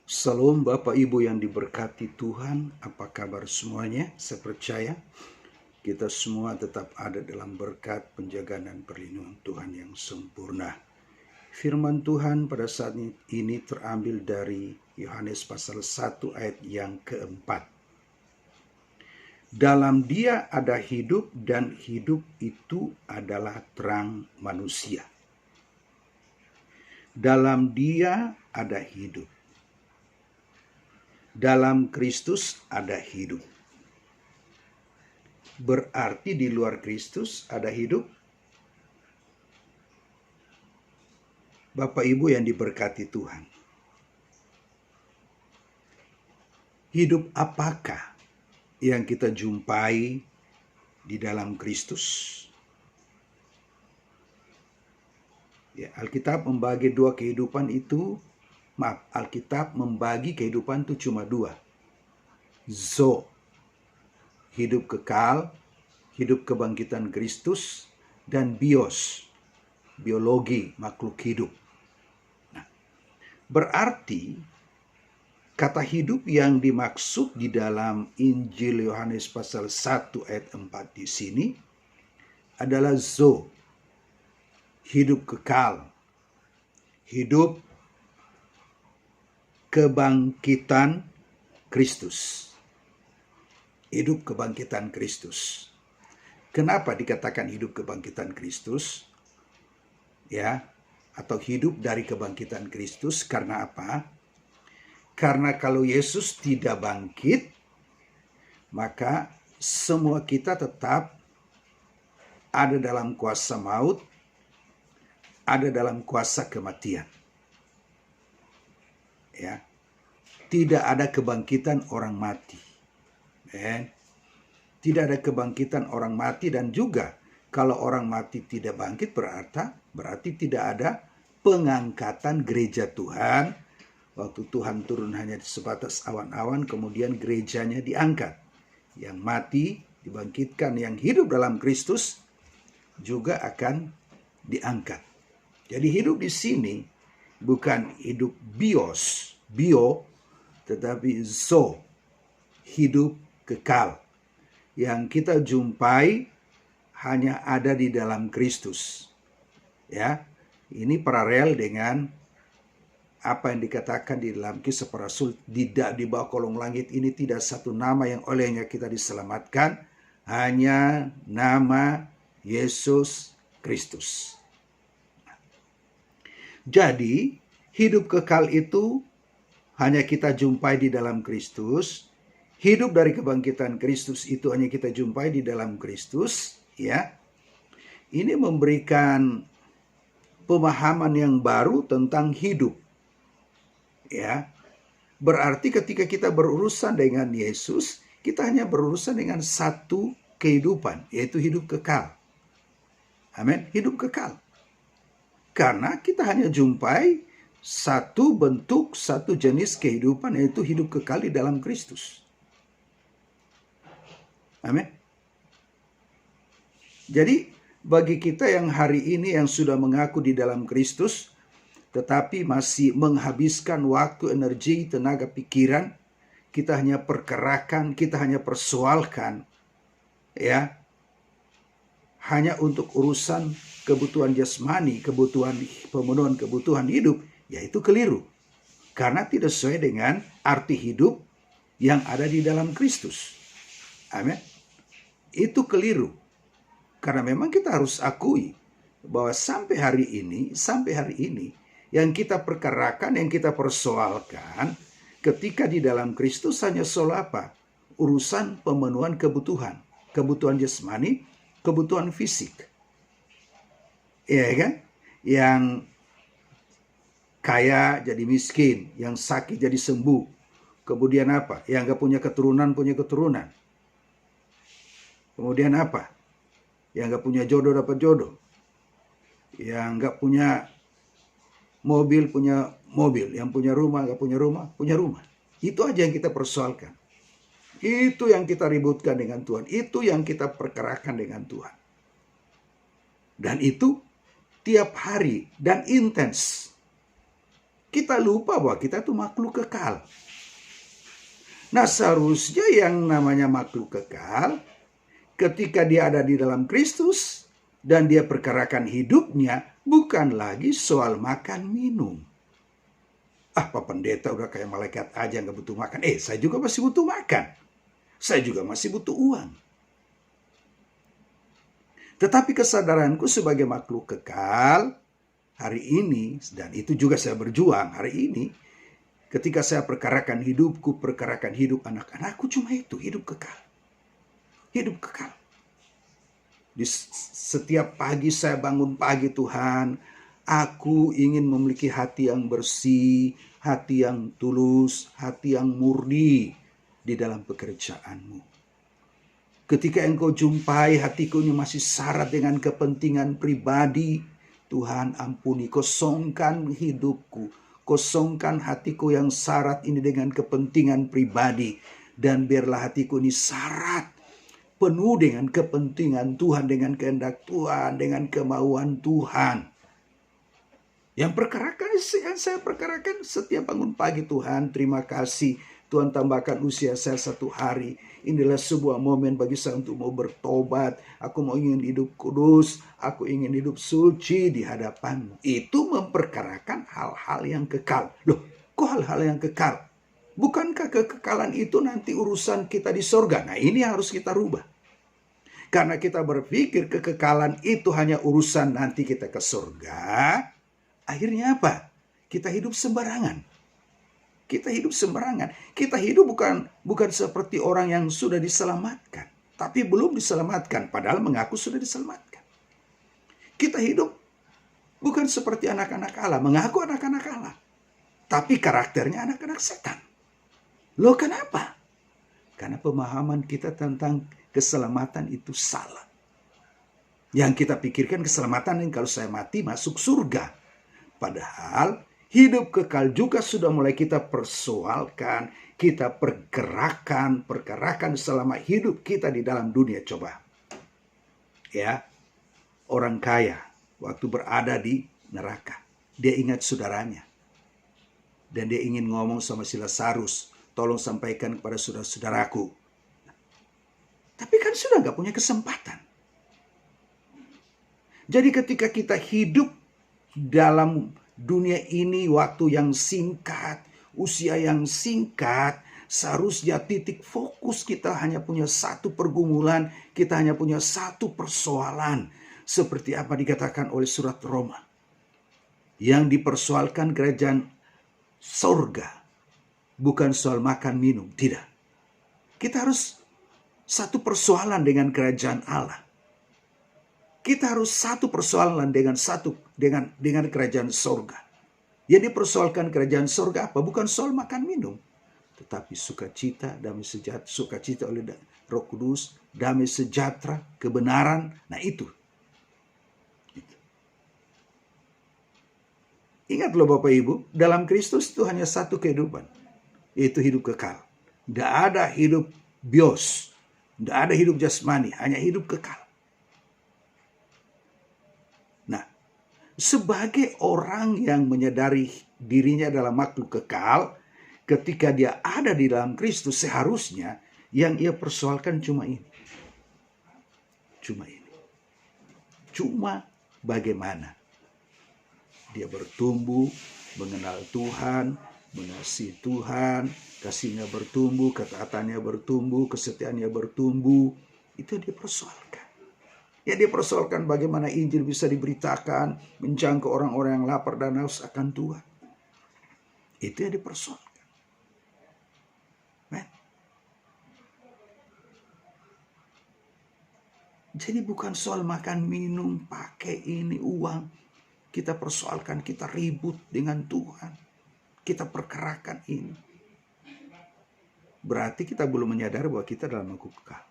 Salam Bapak Ibu yang diberkati Tuhan, apa kabar semuanya? Saya percaya kita semua tetap ada dalam berkat, penjagaan dan perlindungan Tuhan yang sempurna. Firman Tuhan pada saat ini terambil dari Yohanes pasal 1 ayat yang keempat. Dalam Dia ada hidup dan hidup itu adalah terang manusia. Dalam Dia ada hidup. Dalam Kristus ada hidup. Berarti di luar Kristus ada hidup? Bapak Ibu yang diberkati Tuhan. Hidup apakah yang kita jumpai di dalam Kristus? Ya, Alkitab membagi dua kehidupan itu. Alkitab membagi kehidupan itu cuma dua. Zo, hidup kekal, hidup kebangkitan Kristus, dan bios, biologi, makhluk hidup. Nah, berarti kata hidup yang dimaksud di dalam Injil Yohanes pasal 1 ayat 4 di sini adalah zo, hidup kekal, hidup kebangkitan Kristus. Hidup kebangkitan Kristus. Kenapa dikatakan hidup kebangkitan Kristus? Ya, atau hidup dari kebangkitan Kristus karena apa? Karena kalau Yesus tidak bangkit, maka semua kita tetap ada dalam kuasa maut, ada dalam kuasa kematian. Ya, tidak ada kebangkitan orang mati. Tidak ada kebangkitan orang mati, dan juga kalau orang mati tidak bangkit berarti tidak ada pengangkatan gereja Tuhan. Waktu Tuhan turun hanya sebatas awan-awan, kemudian gerejanya diangkat. Yang mati dibangkitkan, yang hidup dalam Kristus juga akan diangkat. Jadi hidup di sini bukan hidup bio, tetapi zo, hidup kekal. Yang kita jumpai hanya ada di dalam Kristus. Ya, ini paralel dengan apa yang dikatakan di dalam Kisah Para Rasul, tidak di bawah kolong langit ini tidak satu nama yang olehnya kita diselamatkan, hanya nama Yesus Kristus. Jadi, hidup kekal itu hanya kita jumpai di dalam Kristus. Hidup dari kebangkitan Kristus itu hanya kita jumpai di dalam Kristus. Ya, ini memberikan pemahaman yang baru tentang hidup. Ya, berarti ketika kita berurusan dengan Yesus, kita hanya berurusan dengan satu kehidupan, yaitu hidup kekal. Amin, hidup kekal. Karena kita hanya jumpai satu bentuk, satu jenis kehidupan, yaitu hidup kekal di dalam Kristus. Amin. Jadi bagi kita yang hari ini yang sudah mengaku di dalam Kristus, tetapi masih menghabiskan waktu, energi, tenaga, pikiran, kita hanya perkerakan, kita hanya persoalkan, ya, hanya untuk urusan kebutuhan jasmani, pemenuhan kebutuhan hidup, yaitu keliru. Karena tidak sesuai dengan arti hidup yang ada di dalam Kristus. Amin. Itu keliru. Karena memang kita harus akui bahwa sampai hari ini, yang kita perkarakan, yang kita persoalkan, ketika di dalam Kristus hanya soal apa? Urusan pemenuhan kebutuhan jasmani, kebutuhan fisik. Ya kan? Yang kaya jadi miskin, yang sakit jadi sembuh. Kemudian apa? Yang gak punya keturunan, punya keturunan. Kemudian apa? Yang gak punya jodoh, dapat jodoh. Yang gak punya mobil, punya mobil. Yang punya rumah, gak punya rumah, punya rumah. Itu aja yang kita persoalkan. Itu yang kita ributkan dengan Tuhan. Itu yang kita perkarakan dengan Tuhan. Dan itu tiap hari dan intens. kita lupa bahwa kita tuh makhluk kekal. Nah, seharusnya yang namanya makhluk kekal, ketika dia ada di dalam Kristus dan dia perkarakan hidupnya, bukan lagi soal makan minum. Pak pendeta udah kayak malaikat aja nggak butuh makan. Saya juga masih butuh makan. Saya juga masih butuh uang. Tetapi kesadaranku sebagai makhluk kekal hari ini, dan itu juga saya berjuang hari ini, ketika saya perkarakan hidupku, perkarakan hidup anak-anakku, cuma itu, hidup kekal. Hidup kekal. Di setiap pagi saya bangun pagi, Tuhan, aku ingin memiliki hati yang bersih, hati yang tulus, hati yang murni di dalam pekerjaanmu. Ketika engkau jumpai hatiku ini masih syarat dengan kepentingan pribadi, Tuhan ampuni, kosongkan hidupku, kosongkan hatiku yang syarat ini dengan kepentingan pribadi, dan biarlah hatiku ini syarat penuh dengan kepentingan Tuhan, dengan kehendak Tuhan, dengan kemauan Tuhan. Yang saya perkarakan setiap bangun pagi, Tuhan, terima kasih. Tuhan tambahkan usia saya 1 hari. Inilah sebuah momen bagi saya untuk mau bertobat. Aku mau ingin hidup kudus. Aku ingin hidup suci di hadapan-Mu. Itu memperkarakan hal-hal yang kekal. Loh, kok hal-hal yang kekal? Bukankah kekekalan itu nanti urusan kita di sorga? Nah, ini harus kita rubah. Karena kita berpikir kekekalan itu hanya urusan nanti kita ke sorga. Akhirnya apa? Kita hidup sembarangan. Kita hidup sembarangan. Kita hidup bukan seperti orang yang sudah diselamatkan, tapi belum diselamatkan, padahal mengaku sudah diselamatkan. Kita hidup bukan seperti anak-anak Allah, mengaku anak-anak Allah, tapi karakternya anak-anak setan. Loh, kenapa? Karena pemahaman kita tentang keselamatan itu salah. Yang kita pikirkan keselamatan ini kalau saya mati masuk surga. Padahal hidup kekal juga sudah mulai kita persoalkan, kita perkarakan selama hidup kita di dalam dunia. Coba, ya, orang kaya waktu berada di neraka, dia ingat saudaranya, dan dia ingin ngomong sama si Lazarus, tolong sampaikan kepada saudara-saudaraku. Tapi kan sudah gak punya kesempatan. Jadi ketika kita hidup dalam dunia ini, waktu yang singkat, usia yang singkat, seharusnya titik fokus kita hanya punya satu pergumulan, kita hanya punya satu persoalan. Seperti apa dikatakan oleh surat Roma. Yang dipersoalkan kerajaan sorga, bukan soal makan minum, tidak. Kita harus satu persoalan dengan kerajaan Allah. Kita harus satu persoalan dengan kerajaan sorga. Yang dipersoalkan kerajaan sorga apa? Bukan soal makan minum, tetapi sukacita, damai sejahtera, sukacita oleh Roh Kudus, damai sejahtera, kebenaran. Nah itu. Ingat loh Bapak Ibu, dalam Kristus itu hanya satu kehidupan, yaitu hidup kekal. Tidak ada hidup bios, tidak ada hidup jasmani, hanya hidup kekal. Sebagai orang yang menyadari dirinya adalah makhluk kekal, ketika dia ada di dalam Kristus, seharusnya yang ia persoalkan cuma ini. Cuma ini. Cuma bagaimana dia bertumbuh, mengenal Tuhan, mengasihi Tuhan, kasihnya bertumbuh, ketaatannya bertumbuh, kesetiaannya bertumbuh. Itu dia persoalkan. Ya, dia persoalkan bagaimana Injil bisa diberitakan, menjangkau orang-orang yang lapar dan haus akan Tuhan. Itu yang dipersoalkan. Jadi bukan soal makan, minum, pakai ini, uang. Kita persoalkan, kita ribut dengan Tuhan. Kita perkarakan ini. Berarti kita belum menyadari bahwa kita dalam makhluk kekal.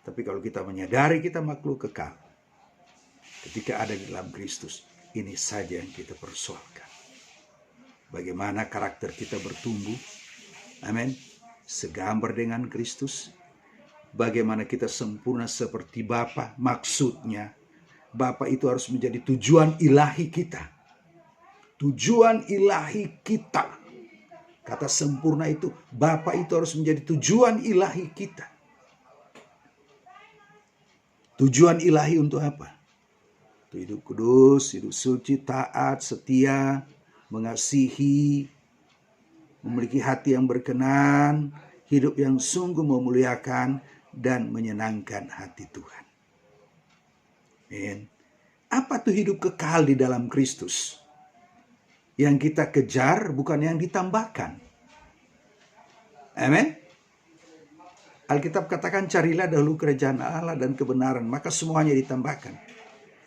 Tapi kalau kita menyadari kita makhluk kekal, ketika ada di dalam Kristus, ini saja yang kita persoalkan. Bagaimana karakter kita bertumbuh, amin, segambar dengan Kristus. Bagaimana kita sempurna seperti Bapa, maksudnya Bapa itu harus menjadi tujuan ilahi kita. Tujuan ilahi kita. Kata sempurna itu, Bapa itu harus menjadi tujuan ilahi kita. Tujuan ilahi untuk apa? Untuk hidup kudus, hidup suci, taat, setia, mengasihi, memiliki hati yang berkenan, hidup yang sungguh memuliakan dan menyenangkan hati Tuhan. Amin. Apa tuh hidup kekal di dalam Kristus? Yang kita kejar bukan yang ditambahkan. Amin. Alkitab katakan, carilah dahulu kerajaan Allah dan kebenaran, maka semuanya ditambahkan.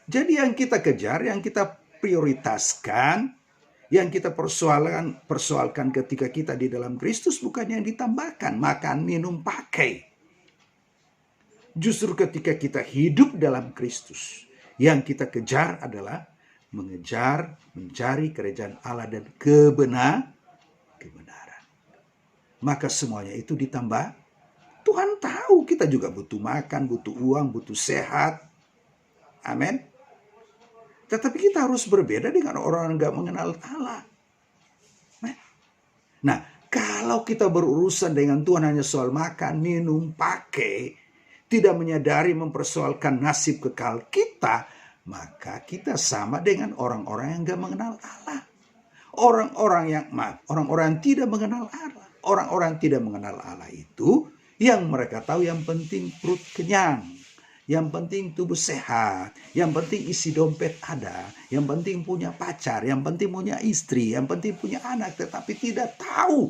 Jadi yang kita kejar, yang kita prioritaskan, yang kita persoalkan ketika kita di dalam Kristus bukan yang ditambahkan, makan, minum, pakai. Justru ketika kita hidup dalam Kristus, yang kita kejar adalah mengejar, mencari kerajaan Allah dan kebenaran. Maka semuanya itu ditambah. Tuhan tahu kita juga butuh makan, butuh uang, butuh sehat. Amin. Tetapi kita harus berbeda dengan orang yang gak mengenal Allah. Nah, kalau kita berurusan dengan Tuhan hanya soal makan, minum, pakai, tidak menyadari mempersoalkan nasib kekal kita, maka kita sama dengan orang-orang yang gak mengenal Allah. Orang-orang yang tidak mengenal Allah. Orang-orang yang tidak mengenal Allah itu, yang mereka tahu yang penting perut kenyang, yang penting tubuh sehat, yang penting isi dompet ada, yang penting punya pacar, yang penting punya istri, yang penting punya anak, tetapi tidak tahu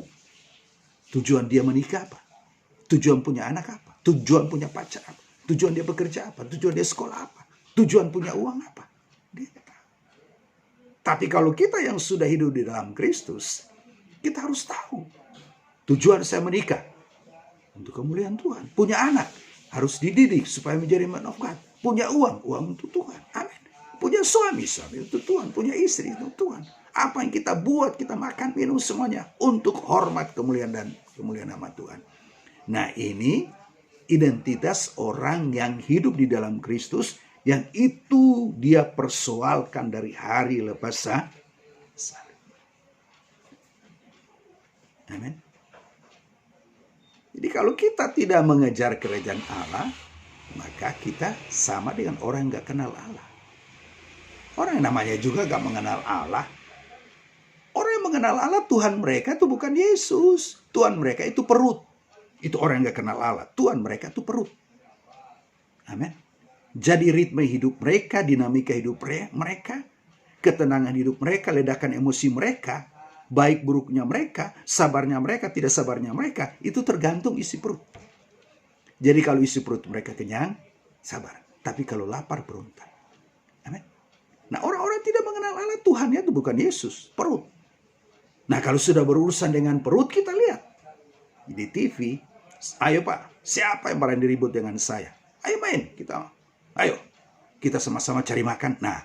tujuan dia menikah apa, tujuan punya anak apa, tujuan punya pacar apa, tujuan dia bekerja apa, tujuan dia sekolah apa, tujuan punya uang apa. Dia tahu. Tapi kalau kita yang sudah hidup di dalam Kristus, kita harus tahu tujuan saya menikah untuk kemuliaan Tuhan. Punya anak, harus dididik supaya menjadi man of God. Punya uang untuk Tuhan. Amin. Punya suami untuk Tuhan. Punya istri untuk Tuhan. Apa yang kita buat, kita makan, minum semuanya untuk hormat, kemuliaan dan kemuliaan nama Tuhan. Nah, ini identitas orang yang hidup di dalam Kristus, yang itu dia persoalkan dari hari lepas hari. Amin. Jadi kalau kita tidak mengejar kerajaan Allah, maka kita sama dengan orang yang gak kenal Allah. Orang yang namanya juga gak mengenal Allah. Orang yang mengenal Allah, Tuhan mereka itu bukan Yesus. Tuhan mereka itu perut. Itu orang yang gak kenal Allah. Tuhan mereka itu perut. Amin. Jadi ritme hidup mereka, dinamika hidup mereka, ketenangan hidup mereka, ledakan emosi mereka, baik buruknya mereka, sabarnya mereka, tidak sabarnya mereka, itu tergantung isi perut. Jadi kalau isi perut mereka kenyang, sabar. Tapi kalau lapar, berontak. Amin. Nah, orang-orang tidak mengenal Allah, Tuhannya itu bukan Yesus, perut. Nah, kalau sudah berurusan dengan perut, kita lihat di TV, ayo Pak, siapa yang berani ribut dengan saya? Ayo main, ayo, kita sama-sama cari makan. Nah,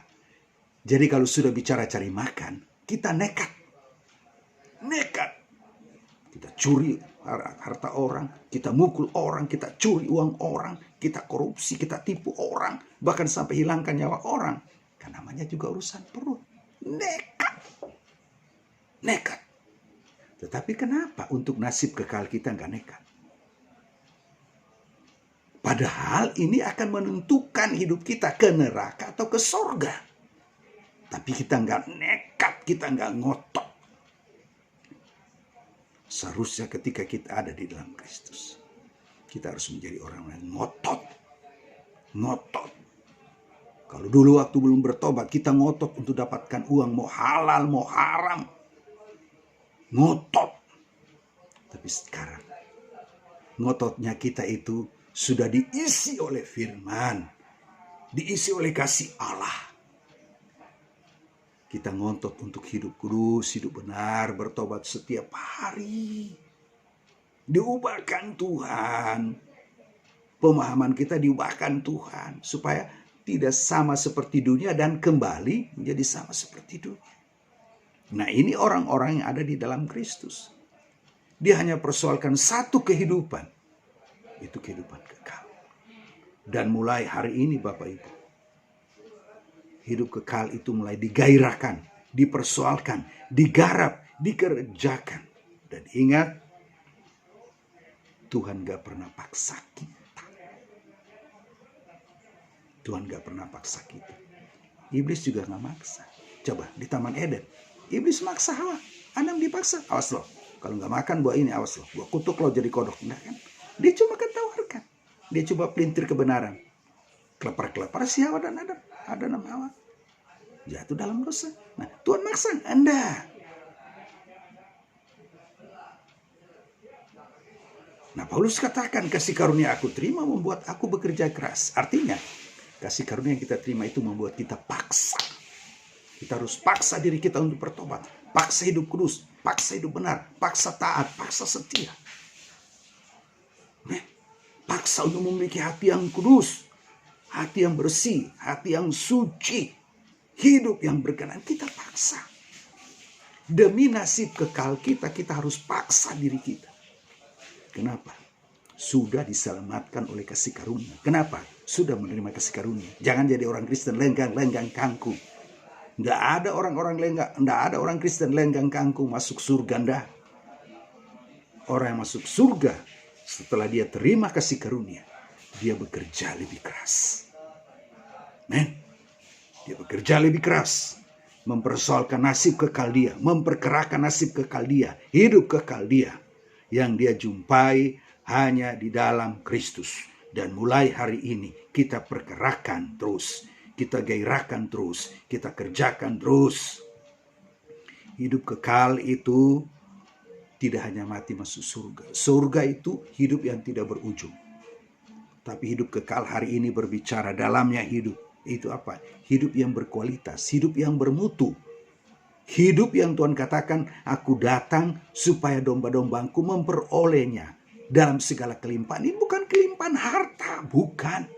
jadi kalau sudah bicara cari makan, kita nekat. Kita curi harta orang, kita mukul orang, kita curi uang orang, kita korupsi, kita tipu orang, bahkan sampai hilangkan nyawa orang. Kan namanya juga urusan perut. Nekat. Tetapi kenapa untuk nasib kekal kita nggak nekat? Padahal ini akan menentukan hidup kita ke neraka atau ke sorga. Tapi kita nggak nekat, kita nggak ngotot. Seharusnya ketika kita ada di dalam Kristus, kita harus menjadi orang yang ngotot. Kalau dulu waktu belum bertobat, kita ngotot untuk dapatkan uang, mau halal, mau haram. Ngotot. Tapi sekarang, ngototnya kita itu sudah diisi oleh firman, diisi oleh kasih Allah. Kita ngotot untuk hidup kudus, hidup benar, bertobat setiap hari. Diubahkan Tuhan. Pemahaman kita diubahkan Tuhan. Supaya tidak sama seperti dunia dan kembali menjadi sama seperti dunia. Nah, ini orang-orang yang ada di dalam Kristus. Dia hanya persoalkan satu kehidupan. Itu kehidupan kekal. Dan mulai hari ini Bapak Ibu, hidup kekal itu mulai digairahkan dipersoalkan, digarap, dikerjakan. Dan ingat, Tuhan gak pernah paksa kita. Tuhan gak pernah paksa kita. Iblis juga gak maksa. Coba di Taman Eden, iblis maksa Hawa. Adam dipaksa, awas loh. Kalau gak makan buah ini, awas loh. Gua kutuk lo jadi kodok. Nah, kan? Dia cuma tawarkan. Dia coba pelintir kebenaran. Kelepar-kelepar si Hawa dan Adam. Adam dan Hawa jatuh dalam dosa. Nah, Tuhan maksa Anda. Nah, Paulus katakan, kasih karunia aku terima membuat aku bekerja keras. Artinya, kasih karunia yang kita terima itu membuat kita paksa. Kita harus paksa diri kita untuk bertobat. Paksa hidup kudus, paksa hidup benar, paksa taat, paksa setia. Paksa untuk memiliki hati yang kudus, hati yang bersih, hati yang suci, hidup yang berkenan. Kita paksa. Demi nasib kekal kita, kita harus paksa diri kita. Kenapa? Sudah diselamatkan oleh kasih karunia. Kenapa? Sudah menerima kasih karunia. Jangan jadi orang Kristen lenggang-lenggang kangkung. Nggak ada orang-orang lenggang, nggak ada orang Kristen lenggang kangkung masuk surga. Nggak. Orang yang masuk surga setelah dia terima kasih karunia, dia bekerja lebih keras. Men, dia bekerja lebih keras, mempersoalkan nasib kekal dia, memperkerakan nasib kekal dia, hidup kekal dia yang dia jumpai hanya di dalam Kristus. Dan mulai hari ini kita perkerakan terus, kita gairahkan terus, kita kerjakan terus. Hidup kekal itu tidak hanya mati masuk surga. Surga itu hidup yang tidak berujung. Tapi hidup kekal hari ini berbicara dalamnya hidup. Itu apa? Hidup yang berkualitas, hidup yang bermutu. Hidup yang Tuhan katakan, aku datang supaya domba-dombaku memperolehnya dalam segala kelimpahan. Ini bukan kelimpahan harta, bukan.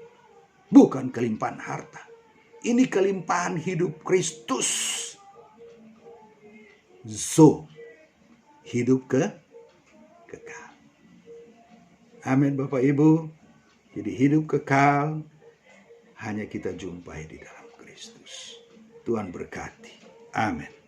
Bukan kelimpahan harta. Ini kelimpahan hidup Kristus. Hidup kekal. Amin Bapak Ibu. Jadi hidup kekal hanya kita jumpai di dalam Kristus. Tuhan berkati. Amin.